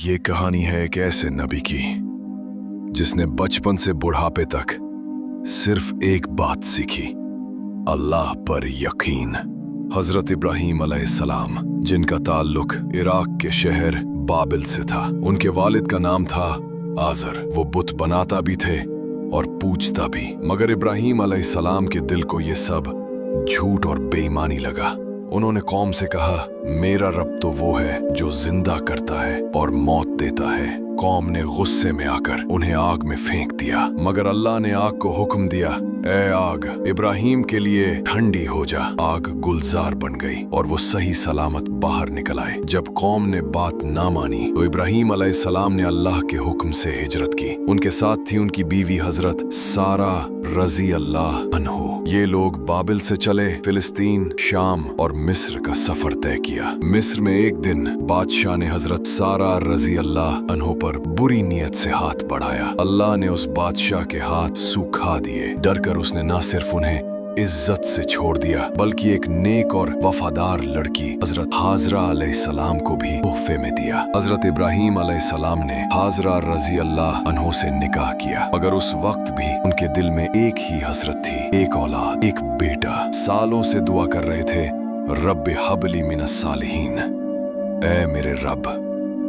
ये कहानी है एक ऐसे नबी की जिसने बचपन से बुढ़ापे तक सिर्फ एक बात सीखी, अल्लाह पर यकीन। हजरत इब्राहीम अलैहिस्सलाम, जिनका ताल्लुक इराक के शहर बाबिल से था। उनके वालिद का नाम था आजर। वो बुत बनाता भी थे और पूजता भी, मगर इब्राहीम अलैहिस्सलाम के दिल को ये सब झूठ और बेईमानी लगा। उन्होंने कौम से कहा, मेरा रब तो वो है जो जिंदा करता है और मौत देता है। कौम ने गुस्से में आकर उन्हें आग में फेंक दिया, मगर अल्लाह ने आग को हुक्म दिया, ए आग, इब्राहीम के लिए ठंडी हो जा। आग गुलजार बन गई और वो सही सलामत बाहर निकल आए। जब कौम ने बात ना मानी तो इब्राहीम अलैहिस्सलाम ने अल्लाह के हुक्म से हिजरत की। उनके साथ थी उनकी बीवी हजरत सारा रजी अल्लाह अन्हो। ये लोग बाबिल से चले, फिलिस्तीन, शाम और मिस्र का सफर तय किया। मिस्र में एक दिन बादशाह ने हजरत सारा रजी अल्लाह अन्हो पर बुरी नीयत से हाथ बढ़ाया। अल्लाह ने उस बादशाह के हाथ सूखा दिए। डरकर उसने न सिर्फ उन्हें इज्जत से छोड़ दिया, बल्कि एक नेक और वफादार लड़की हजरत हाजरा अलैहिस्सलाम को भी तोहफे में दिया। हजरत इब्राहीम अलैहिस्सलाम ने हाजरा रजी अल्लाह अन्हो से निकाह किया, मगर उस वक्त भी उनके दिल में एक ही हसरत थी, एक औलाद, एक बेटा। सालों से दुआ कर रहे थे, रब्बे हबली मिनस सालिहीन, ऐ मेरे रब,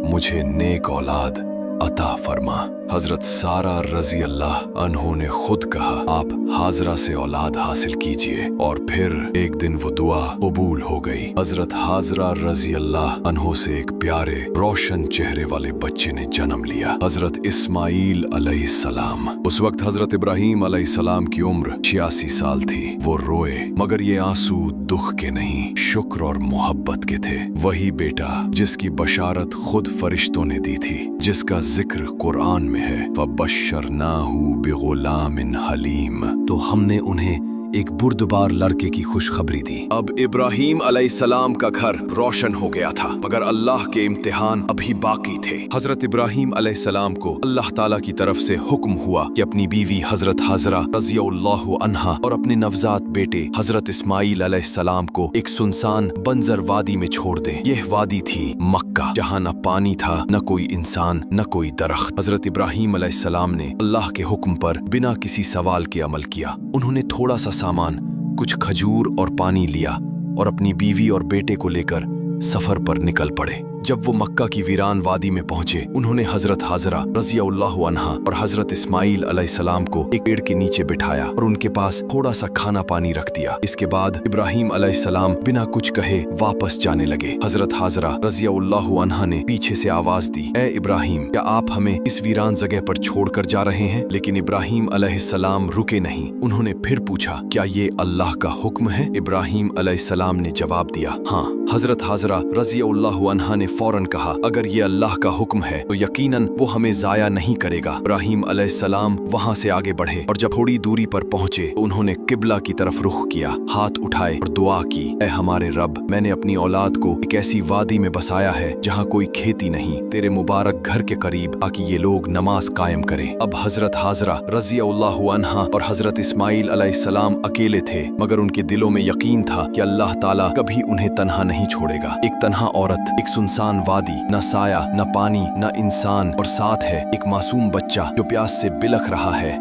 मुझे नेक औलाद अता फरमा। हजरत सारा रजी अल्लाह अन्हो ने खुद कहा, आप हाजरा से औलाद हासिल कीजिए, और फिर एक दिन वो दुआ कबूल हो गई। हजरत हाजरा रजी अल्लाह अन्हो से एक प्यारे रोशन चेहरे वाले बच्चे ने जन्म लिया, हजरत इस्माईल अलैहिस्सलाम। उस वक्त हजरत इब्राहीम अलैहिस्सलाम की उम्र 86 साल थी। वो रोए, मगर ये आंसू दुख के नहीं, शुक्र और मोहब्बत के थे। वही बेटा जिसकी बशारत खुद फरिश्तों ने दी थी, जिसका जिक्र कुरान में है, फबश्शरनाहु बिगुलामिन हलीम। तो हमने उन्हें एक बुर्दबार लड़के की खुशखबरी दी। अब इब्राहीम अलैहिस्सलाम का घर रोशन हो गया था, मगर अल्लाह के इम्तिहान अभी बाकी थे। हजरत इब्राहीम अलैहिस्सलाम को अल्लाह ताला की तरफ से हुक्म हुआ कि अपनी बीवी हजरत हाजरा रज़ियल्लाहु अन्हा और अपने नवजात बेटे हजरत इस्माईल अलैहिस्सलाम को एक सुनसान बंजर वादी में छोड़ दें। यह वादी थी मक्का, जहाँ न पानी था, न कोई इंसान, न कोई दरख्त। हजरत इब्राहीम अलैहिस्सलाम ने अल्लाह के हुक्म पर बिना किसी सवाल के अमल किया। उन्होंने थोड़ा सा सामान, कुछ खजूर और पानी लिया और अपनी बीवी और बेटे को लेकर सफर पर निकल पड़े। जब वो मक्का की वीरान वादी में पहुंचे, उन्होंने हजरत हाजरा रज़ियल्लाहु अन्हा और हजरत इस्माईल अलैहिस्सलाम को एक पेड़ के नीचे बिठाया और उनके पास थोड़ा सा खाना पानी रख दिया। इसके बाद इब्राहीम अलैहिस्सलाम बिना कुछ कहे वापस जाने लगे। हजरत हाजरा रज़ियल्लाहु अन्हा ने पीछे से आवाज दी, ए इब्राहीम, क्या आप हमें इस वीरान जगह पर छोड़कर जा रहे हैं? लेकिन इब्राहीम अलैहिस्सलाम रुके नहीं। उन्होंने फिर पूछा, क्या ये अल्लाह का हुक्म है? इब्राहीम अलैहिस्सलाम ने जवाब दिया, हाँ। हजरत हाजरा रज़ियल्लाहु अन्हा ने फौरन कहा, अगर ये अल्लाह का हुक्म है तो यकीनन वो हमें जाया नहीं करेगा। इब्राहीम अलैहिस्सलाम वहां से आगे बढ़े और जब थोड़ी दूरी पर पहुंचे तो उन्होंने किबला की तरफ रुख किया, हाथ उठाए और दुआ की, ऐ हमारे रब, मैंने अपनी औलाद को एक ऐसी वादी में बसाया है जहां कोई खेती नहीं, तेरे मुबारक घर के करीब, ताकि ये लोग नमाज कायम करें। अब हजरत हाजरा रज़ियल्लाहु अन्हा और हजरत इस्माईल अलैहिस्सलाम अकेले थे, मगर उनके दिलों में यकीन था कि अल्लाह ताला कभी उन्हें तन्हा नहीं छोड़ेगा। एक तन्हा औरत, एक सुनसान वादी, न साया, न पानी, न इंसान, और साथ है एक मासूम बच्चा जो प्यास से बिलख रहा है।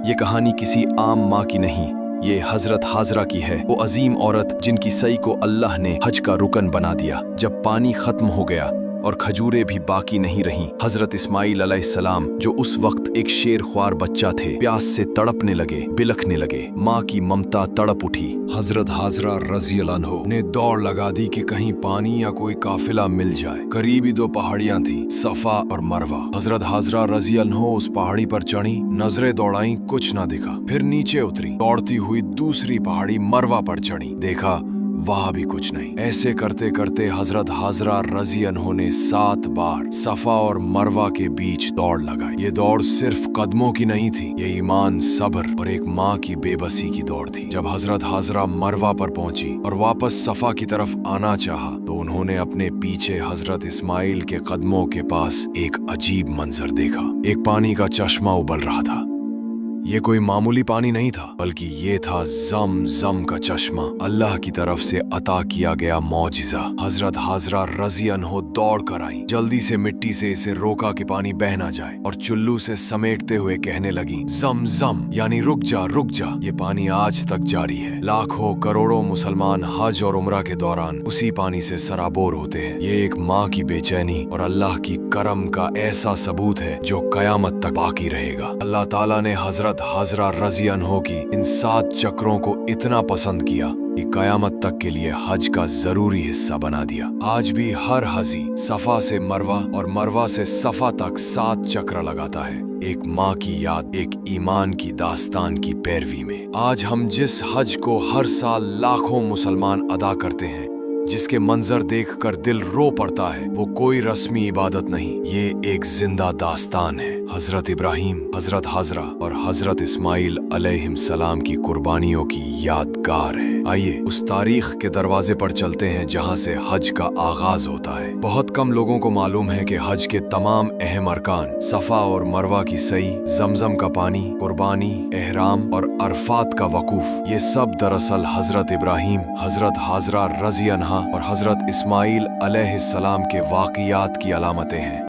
ये कहानी किसी आम माँ की नहीं, ये हजरत हाजरा की है, वो अजीम औरत जिनकी सई को अल्लाह ने हज का रुकन बना दिया। जब पानी खत्म हो गया और खजूरें भी बाकी नहीं रहीं, हजरत इस्माईल अलैहिस्सलाम, जो उस वक्त एक शेर ख्वार बच्चा थे, प्यास से तड़पने लगे, बिलखने लगे। माँ की ममता तड़प उठी। हजरत हाजरा रज़ियल्लाहु अन्हो ने दौड़ लगा दी कि कहीं पानी या कोई काफिला मिल जाए। करीबी दो पहाड़ियां थीं, सफा और मरवा। हजरत हाजरा रज़ियल्लाहु अन्हो उस पहाड़ी पर चढ़ी, नजरें दौड़ाई, कुछ ना दिखा। फिर नीचे उतरी, दौड़ती हुई दूसरी पहाड़ी मरवा पर चढ़ी, देखा वहां भी कुछ नहीं। ऐसे करते करते हजरत हाजरा रज़ियल्लाहु अन्हो ने 7 बार सफा और मरवा के बीच दौड़ लगाई। ये दौड़ सिर्फ कदमों की नहीं थी, ये ईमान, सब्र और एक माँ की बेबसी की दौड़ थी। जब हजरत हाजरा मरवा पर पहुंची और वापस सफा की तरफ आना चाहा तो उन्होंने अपने पीछे हजरत इस्माईल के कदमों के पास एक अजीब मंजर देखा। एक पानी का चश्मा उबल रहा था। ये कोई मामूली पानी नहीं था, बल्कि ये था ज़म का चश्मा, अल्लाह की तरफ से अता किया गया मौजिज़ा। हजरत हाजरा रज़ी अन्हो दौड़ कर आई, जल्दी से मिट्टी से इसे रोका कि पानी बह ना जाए, और चुल्लू से समेटते हुए कहने लगी, ज़म यानी रुक जा रुक जा। ये पानी आज तक जारी है। लाखों करोड़ों मुसलमान हज और उम्रा के दौरान उसी पानी से सराबोर होते हैं। ये एक माँ की बेचैनी और अल्लाह की करम का ऐसा सबूत है जो कयामत तक बाकी रहेगा। अल्लाह ताला ने हजरत हाजरा रज़ी अन्हो की इन 7 चक्रों को इतना पसंद किया कि कयामत तक के लिए हज का जरूरी हिस्सा बना दिया। आज भी हर हाजी सफा से मरवा और मरवा से सफा तक 7 चक्र लगाता है, एक माँ की याद, एक ईमान की दास्तान की पैरवी में। आज हम जिस हज को हर साल लाखों मुसलमान अदा करते हैं, जिसके मंजर देखकर दिल रो पड़ता है, वो कोई रस्मी इबादत नहीं, ये एक जिंदा दास्तान है। हजरत इब्राहिम, हजरत हाजरा और हजरत इस्माइल अलैहिस्सलाम की कुर्बानियों की यादगार है। आइए उस तारीख के दरवाजे पर चलते हैं जहाँ से हज का आगाज होता है। बहुत कम लोगों को मालूम है कि हज के तमाम अहम अरकान, सफा और मरवा की सई, जमजम का पानी, कुर्बानी, एहराम और अरफात का वकूफ, ये सब दरअसल हजरत इब्राहिम, हजरत हाजरा रज़ी अन्हा और हजरत इस्माइल अलैहिस्सलाम के वाक़ियात की अलामतें हैं।